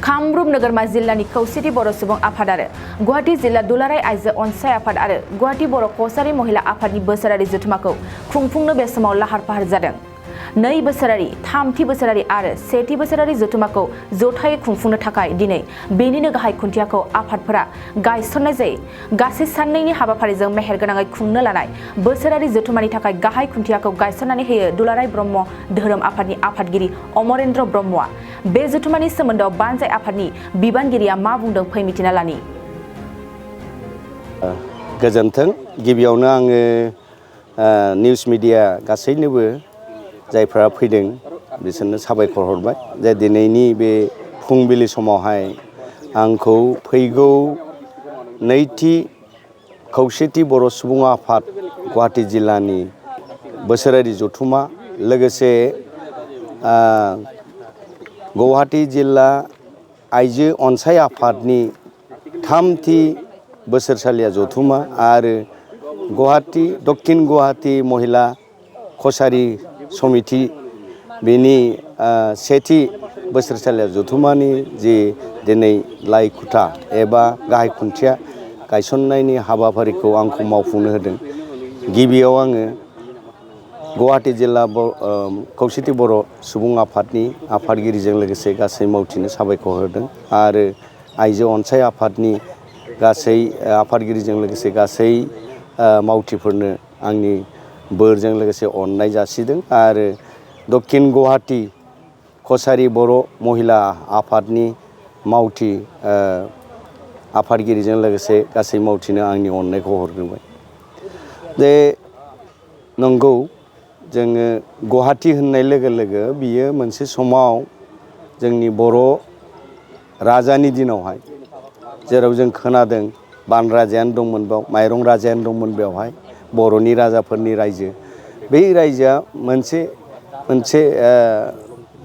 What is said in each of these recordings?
कामरूप नोगोरमा जिल्लानि खौसेथि बर' सुबुं आफाद आरो गुवाहाटी जिल्ला दुलाराय आइजो अनसाय आफाद आरो गुवाहाटी बर' कसारी महिला आफादनि बोसोरारि जथुमाखौ खुंफुंनो बे समाव लाहार फाहार जादों। 2 बोसोरारि, 3थि बोसोरारि आरो 1थि बोसोरारि जथुमाखौ जथायै खुंफुंनो थाखाय दिनै बेनिनो गाहाय खुन्थियाखौ आफादफोरा गायसननाय जायो। गासै साननैनि हाबाफारिजों मेहेरगोनाङै खुंनो लानाय बोसोरारि जथुमानि थाखाय गाहाय खुन्थियाखौ गायसननानै होयो दुलाराय ब्रह्म धोरोम आफादनि आफादगिरि अमरेन्द्र ब्रह्मआ। बे जथुमानि सोमोन्दोआव बानजाय आफादनि बिबानगिरिया मा बुंदों फै मिथिना लानि। गोजोन्थों। गिबियावनो आङो निउस मिडिया गासैनोबो जायफ्रा फैदों बिसोरनो साबायखर हरबाय जे दिनैनि बे फुंबिलि समावहाय आंखौ फैगौ 2थि खौसेथि बर' सुबुं आफाद गुवाहाटी जिल्लानि बोसोरारि जथुमा लोगोसे गुवाहाटी जिल्ला आइजो अनसाय आफादनि 3थि बोसोरसालिया जथुमा आरो गुवाहाटी दक्षिण गुवाहाटी महिला कसारी समिति बेनि 1थि बोसोरसालिया जथुमानि जि दिनै लाइ खुथा एबा गाहाय खुन्थिया गायसननायनि हाबाफारिखौ आंखौ मावफुंनो होदों। गिबियाव आङो गुवाहाटी जिल्ला खौसेथि बर' सुबुं आफादनि आफादगिरिजों लोगोसे गासै मावथिनो साबायखर होदों आरो आइजो अनसाय आफादनि गासै आफादगिरिजों लोगोसे गासै मावथिफोरनो आंनि बोरजों लोगोसे अननाय जासिदों आरो दक्षिण गुवाहाटी कसारी बर' महिला आफादनि मावथि आफादगिरिजों लोगोसे गासै मावथिनो आंनि अननायखौ हरग्रोबाय। जे नंगौ जोङो गुवाहाटी होननाय लोगो लोगो बियो मोनसे समाव जोंनि बर' राजानि दिनावहाय जेराव जों खोनादों बान राजायानो दंमोन बेयाव, माइरं राजायानो दंमोन बेवहाय, बर'नि राजाफोरनि रायजो। बै रायजोआ मोनसे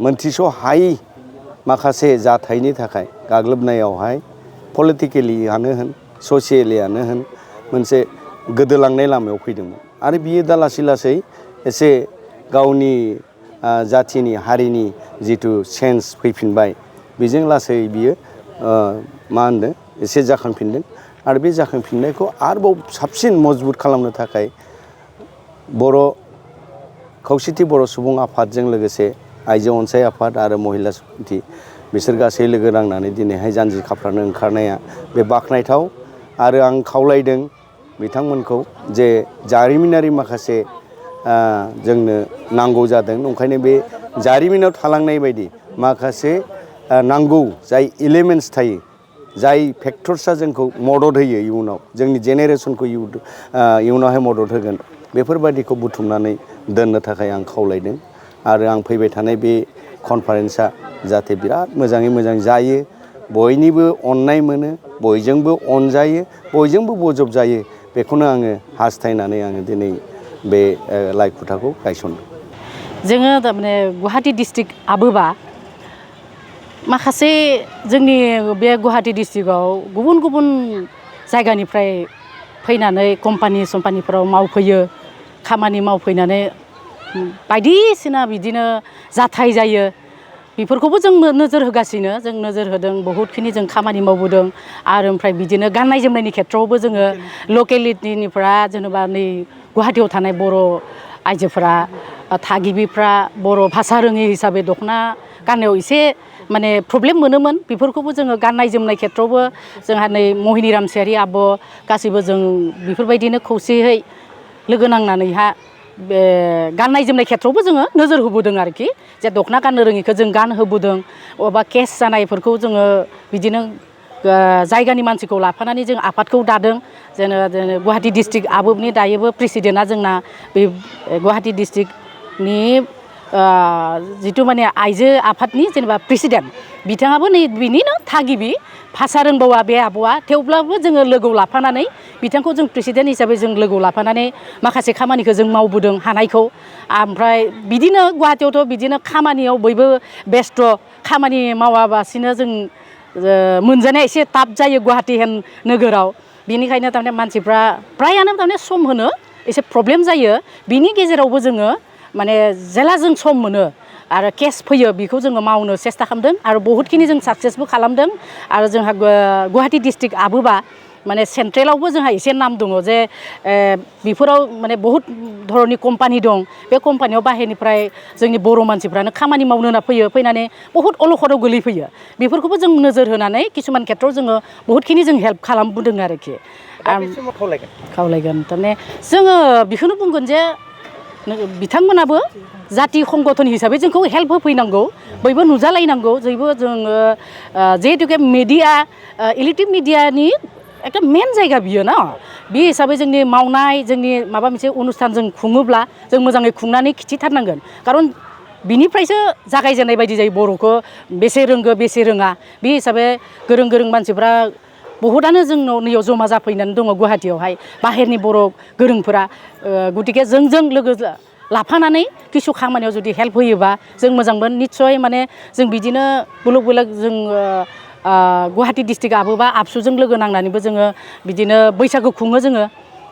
मोनथिस' हायै माखासे जाथायनि थाखाय गाग्लोबनायावहाय पलिटिकेलियानो होन ससियेलियानो होन मोनसे गोदोलांनाय लामायाव फैदोंमोन आरो बियो दा लासै लासै एसे गावनि जाथिनि हारिनि जिथु सेन्स फैफिनबाय बेजों लासै बियो मा होनदों एसे जाखांफिनदों आरो बे जाखांफिननायखौ आरोबाव साबसिन मजबुत खालामनो थाखाय खौसेथि बर' सुबुं आफादजों लोगोसे आइजो अनसाय आफाद आरो महिला समिति बिसोर गासै लोगो नांनानै दिनैहाय जानजि खाफ्रानो ओंखारनाया बे बाख्नायथाव आरो आं खावलायदों बिथांमोनखौ जे जारिमिनारि माखासे जोंनो नांगौ जादों ओंखायनो बे जारिमिनाव थालांनाय बायदि माखासे नांगौ जाय एलिमेन्टस थायो जाय फेक्टर्सआ जोंखौ मदद होयो इयुनाव जोंनि जेनेरेसनखौ इयुनावहाय मदद होगोन बेफोरबादिखौ बुथुमनानै दोननो थाखाय आं खावलायदों आरो आं फैबाय थानाय बे कनफारेन्सआ जाहाथे बिराद मोजाङै मोजां जायो, बयनिबो अननाय मोनो, बयजोंबो अनजायो, बयजोंबो बजब जायो बेखौनो आङो हास्थायनानै आङो दिनै बे लाइ खुथाखौ गायसनदों। जोङो थारमाने गुवाहाटी डिस्ट्रिक्ट आबोबा माखासे जोंनि बे गुवाहाटी डिस्ट्रिक्टआव गुबुन गुबुन जायगानिफ्राय फैनानै कम्पानिफोराव मावफैयो, खामानि मावफैनानै बायदिसिना बिदिनो जाथाय जायो बेफोरखौबो जों नोजोर होगासिनो, जों नोजोर होदों, बहुतखिनि जों खामानि मावबोदों आरो ओमफ्राय बिदिनो गाननाय जोमनायनि खेथ्रआवबो जोङो लकेलिटिनिफ्रा जेनेबा नै गुवाहाटीयाव थानाय बर' आइजोफोरा थागिबिफ्रा बर' भाषा रोङि हिसाबै दख'ना गाननायाव एसे माने प्रब्लेम मोनोमोन बेफोरखौबो जोङो गाननाय जोमनाय खेथ्रआवबो जोंहा नै महिनी रामसियारि आब' गासैबो जों बेफोरबायदिनो खौसेयै लोगो नांनानैहा बे गाननाय जोमनाय खेथ्रआवबो जोङो नोजोर होबोदों आरोखि जे दख'ना गाननो रोङिखौ जों गानहोबोदों अबा केस जानायफोरखौ जोङो बिदिनो जायगानि मानसिखौ लाफानानै जों आफादखौ दादों जेनेबा गुवाहाटी डिस्ट्रिक्ट आबोबनि दायोबो प्रेसिडेन्टआ जोंना बे गुवाहाटी डिस्ट्रिक्टनि जिथु माने आइजो आफादनि जेनेबा प्रेसिडेन्ट बिथाङाबो नै बिनिनो थागिबि भाषा रोंबावा बे आब'आ थेवब्लाबो जोङो लोगोआव लाफानानै बिथांखौ जों प्रेसिडेन्ट हिसाबै जों लोगोआव लाफानानै माखासे खामानिखौ जों मावबोदों हानायखौ ओमफ्राय बिदिनो गुवाहाटीयावथ' बिदिनो खामानियाव बयबो बेस्थ' खामानि मावाबासिनो जों मोनजानाया एसे टाफ जायो गुवाहाटी नोगोराव बिनिखायनो थारमाने मानसिफ्रा फ्रायानो थारमाने सम होनो एसे प्रब्लेम जायो बिनि गेजेरावबो जोङो माने जेला जों सम मोनो आरो केस फैयो बेखौ जोङो मावनो सेस्था खालामदों आरो बहुतखिनि जों साक्सेसबो खालामदों आरो जोंहा गुवाहाटी डिस्ट्रिक्ट आबोबा माने सेन्ट्रेलावबो जोंहा एसे नाम दङ जे बेफोराव माने बहुत धरननि कम्पानि दं बे कम्पानियाव बाहेरनिफ्राय जोंनि बर' मानसिफ्रानो खामानि मावनो होना फैयो फैनानै बहुत अलखदाव गोलैफैयो बेफोरखौबो जों नोजोर होनानै किसुमान खेथ्रआव जोङो बहुतखिनि जों हेल्प खालामबोदों आरोखि खावलायगोन थारमाने जोङो बेखौनो बुंगोन जे बिथांमोनाबो जाति संगठन हिसाबै जोंखौ हेल्प होफैनांगौ बयबो नुजालायनांगौ बयबो जोङो जिहेतुके मिडिया इलेक्ट्रिक मिडियानि एकदम मेन जायगा बियो ना बे हिसाबै जोंनि मावनाय जोंनि माबा मोनसे अनुस्थान जों खुङोब्ला जों मोजाङै खुंनानै खिथिथारनांगोन खारन बिनिफ्रायसो जागायजेननाय बायदि जायो बर'खौ बेसे रोंगो बेसे रोङा बे हिसाबै गोरों गोरों मानसिफ्रा बहुतानो जोंनाव नैयाव जमा जाफैनानै दङ गुवाहाटीयावहाय बाहेरनि बर' गोरोंफोरा गतिके जोंजों लोगो लाफानानै किसु खामानियाव जुदि हेल्प होयोबा जों मोजांमोन निस्सय माने जों बिदिनो बेलेग बेलेग जों गुवाहाटी डिस्ट्रिक्ट आबोबा आबसुजों लोगो नांनानैबो जोङो बिदिनो बैसागु खुङो जोङो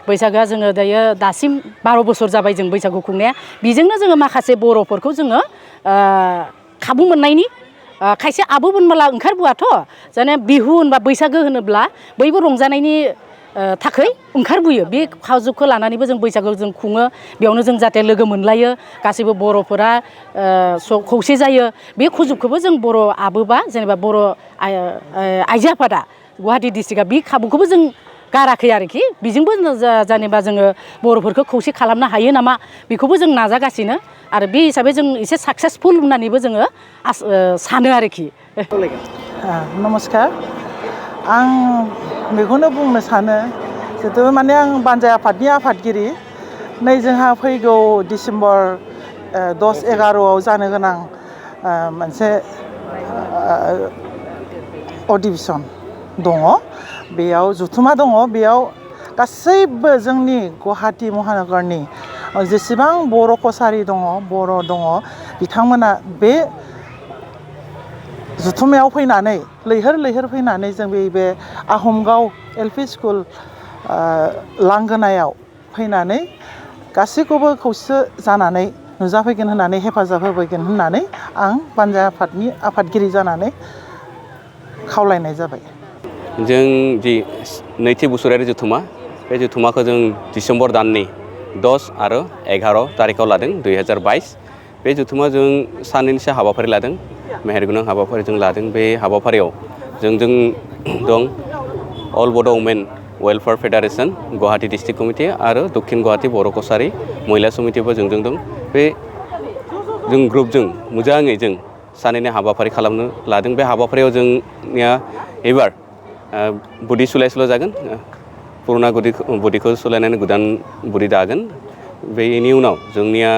बैसागोआ जोङो दायो दासिम 12 बोसोर जाबाय जों बैसागु खुंनाया बेजोंनो जोङो माखासे बर'फोरखौ जोङो खाबु मोननायनि खायसे आबोमोनब्ला ओंखारबोआथ' जाने बिहु होनबा बैसागो होनोब्ला बयबो रंजानायनि थाखाय ओंखारबोयो बे खाजुखौ लानानैबो जों बैसागो जों खुङो बेयावनो जों जाहाथे लोगो मोनलायो गासैबो बर'फोरा खौसे जायो बे खुजुखौबो जों बर' आबोबा जेनेबा बर' आइजो आफादा गुवाहाटी डिस्ट्रिक्टआ बे खाबुखौबो जों गाराखै आरोखि बेजोंबो जेनेबा जोङो बर'फोरखौ खौसे खालामनो हायो नामा बेखौबो जों नाजागासिनो आरो बे हिसाबै जों एसे साक्सेसफुल होननानैबो जोङो सानो आरोखि नमस्कार आं बेखौनो बुंनो सानो जितु माने आं बानजाय आफादनि आफादगिरि नै जोंहा फैगौ डिसेम्बर 10-11आव जानो गोनां मोनसे अधिवेशन दङ बेयाव जुथुमा दङ बेयाव गासैबो जोंनि गुवाहाटी महानगरनि जेसेबां बर' कसारि दङ बर' दङ बिथांमोना बे जुथुमायाव फैनानै लैहोर लैहोर फैनानै जों बे आहमगाव एलपि स्कुल लांगोनायाव फैनानै गासैखौबो खौसे जानानै नुजाफैगोन होननानै हेफाजाब होफैगोन होननानै आं बानजाय आफादनि आफादगिरि जानानै खावलायनाय जाबाय जों जि नैथि बोसोरारि जुथुमा बे जुथुमाखौ जों डिसेम्बर दाननि 10 आरो 11 तारिखआव लादों 2022 बे जुथुमा जों सानैनिसो हाबाफारि लादों मेहेरगोनां हाबाफारि जों लादों बे हाबाफारियाव जों दं all Bodo' women welfare federation Guwahati district committee आरो दक्षिण गुवाहाटी बर' कसारि महिला समितिबो जों दं बे जों ग्रुपजों मोजाङै जों सानैनि हाबाफारि खालामनो लादों बे हाबाफारियाव जोंनिया एबार बुदि सोलाय जागोन पुरुना बुदिखौ सोलायनानै गोदान बुदि दागोन बेनि उनाव जोंनिया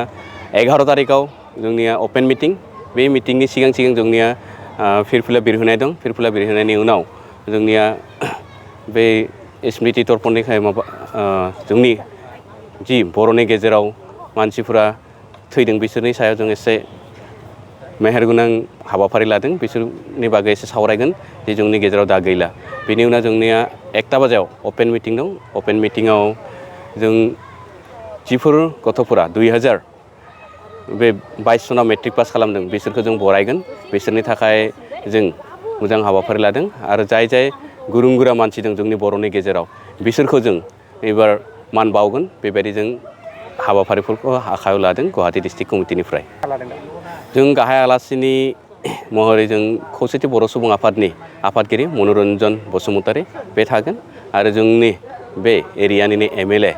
11 तारिखआव जोंनिया अपेन मिटिं बे मिटिंनि सिगां जोंनिया फिरफिला बिरहोनाय दं फिरफिला बिरहोनायनि उनाव जोंनिया बे स्मृति तर्पणनिफ्राय माबा जोंनि जि बर'नि गेजेराव मानसिफोरा थैदों बिसोरनि सायाव जों एसे मेहेरगोनां हाबाफारि लादों बिसोरनि बागै एसे सावरायगोन जे जोंनि गेजेराव दा गैला बेनि उनाव जोंनिया 1 बाजियाव अपेन मिटिं दं अपेन मिटिङाव जों जिफोर गथ'फोरा 2000 बे 22 सनाव मेट्रिक पास खालामदों बिसोरखौ जों बरायगोन बिसोरनि थाखाय जों मोजां हाबाफारि लादों आरो जाय गोरों गोरा मानसि दं जोंनि बर'नि गेजेराव बिसोरखौ जों एबार मान बावगोन बेबायदि जों हाबाफारिफोरखौ आखायाव लादों गुवाहाटी डिस्ट्रिक्ट कमिटिनिफ्राय जों गाहाय आलासिनि महरै जों खौसेथि बर' सुबुं आफादनि आफादगिरि मनरन्जन बसुमतारी बे थागोन आरो जोंनि बे एरियानिनो MLA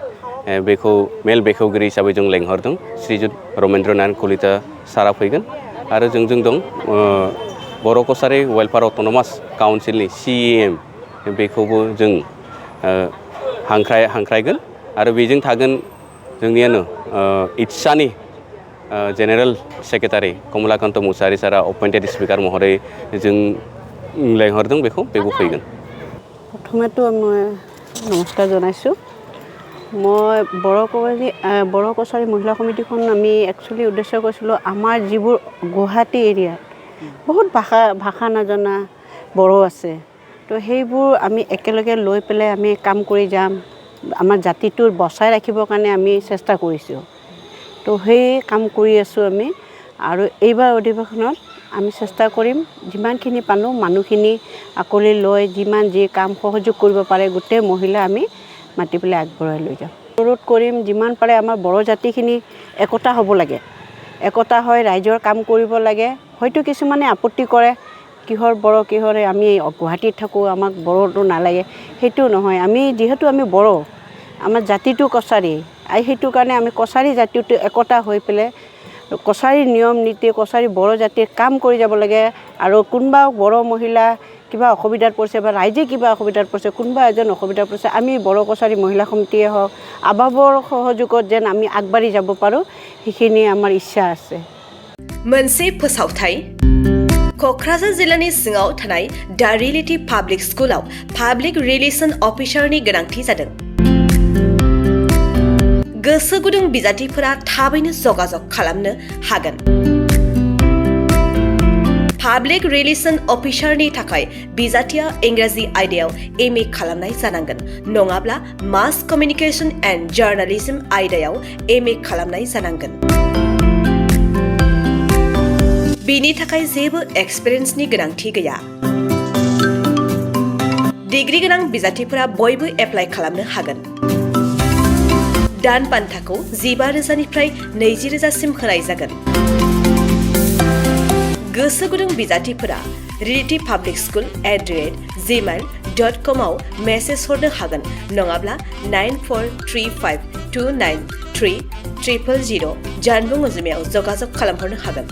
बेखौ मेल बेखेवगिरि हिसाबै जों लेंहरदों श्रीजुत रमेन्द्र नारायण कलिता सारा फैगोन आरो जोंजों दं बर' कसारि वेलफेयार अट'नमास काउन्सिलनि CEM बेखौबो जों हांख्रायगोन आरो बेजों थागोन जोंनियानो इटसानि जेनेरेल सेक्रेटारि कमलाकान्त मुसाहारि सारा अपइन्टेड स्पिकार महरै जों लेंहरदों बेबो फैगोन प्रथमेतो मैं नमस्कार जनाइছোঁ मैं बर' कसारी महिला समितिखन आमी एक्चुअली उद्देश्य কৰিছিলোঁ আমাৰ যিবোৰ গুৱাহাটী এৰিয়াত বহুত ভাষা নজনা বড়ো আছে তো সেইবোৰ আমি একেলগে লৈ পেলাই আমি কাম কৰি যাম আমাৰ জাতিটোৰ বচাই ৰাখিবৰ কাৰণে আমি চেষ্টা কৰিছোঁ তো সেই কাম কৰি আছোঁ আমি আৰু এইবাৰ অধিৱেশনত আমি চেষ্টা কৰিম যিমানখিনি পাৰোঁ মানুহখিনি আকলি লৈ যিমান যি কাম সহযোগ কৰিব পাৰে গোটেই মহিলা আমি মাতি পেলাই আগবঢ়াই লৈ যাম। অনুৰোধ কৰিম যিমান পাৰে আমাৰ বড়ো জাতিখিনি একতা হ'ব লাগে, একতা হৈ ৰাইজৰ কাম কৰিব লাগে। হয়তো কিছুমানে আপত্তি কৰে কিহৰ বড়ো কিহৰে আমি গুৱাহাটীত থাকোঁ আমাক বড়োটো নালাগে, সেইটো নহয়। আমি যিহেতু আমি বড়ো, আমাৰ জাতিটো কছাৰী, সেইটো কাৰণে আমি কছাৰী জাতিটো একতা হৈ পেলাই কছাৰী নিয়ম নীতি কছাৰী বড়ো জাতিৰ কাম কৰি যাব লাগে। আৰু কোনোবা বড়ো মহিলা কিবা অসুবিধাত পৰিছে বা ৰাইজে কিবা অসুবিধাত পৰিছে, কোনোবা এজন অসুবিধাত পৰিছে, আমি বড়ো কছাৰী মহিলা সমিতিয়ে হওক আবাবৰ সহযোগত যেন আমি আগবাঢ়ি যাব পাৰোঁ সেইখিনি আমাৰ ইচ্ছা আছে। मोनसे फोसावथाय क'क्राझार जिल्लानि सिङाव थानाय दा रियेलिटी पाब्लिक स्कुलाव पाब्लिक रिलेशन अफिसारनि गोनांथि जादों। गोसो गुदुं बिजाथिफोरा थाबैनो जगाजग खालामनो हागोन। पाब्लिक रिलेशन अफिसारनि थाखाय बिजाथिया इंराजि आयदायाव MA खालामनाय जानांगोन, नङाब्ला मास कमिउनिकेशन एन्ड जार्नालिज्म आयदायाव MA खालामनाय जानांगोन। बिनि थाखाय जेबो एक्सपिरियेन्सनि गोनांथि गैया। डिग्री गोनां बिजाथिफोरा बयबो एप्लाइ खालामनो हागोन। दान बान्थाखौ 15,000निफ्राय 20,000सिम होनाय जागोन। गोसो गुदुं बिजाथिफोरा रियेलिटी पाब्लिक स्कुल @gmail.com आव मेसेज हरनो हागोन, नङाब्ला 9435293000 जानबुं अनजिमायाव जगाजग खालामहरनो हागोन।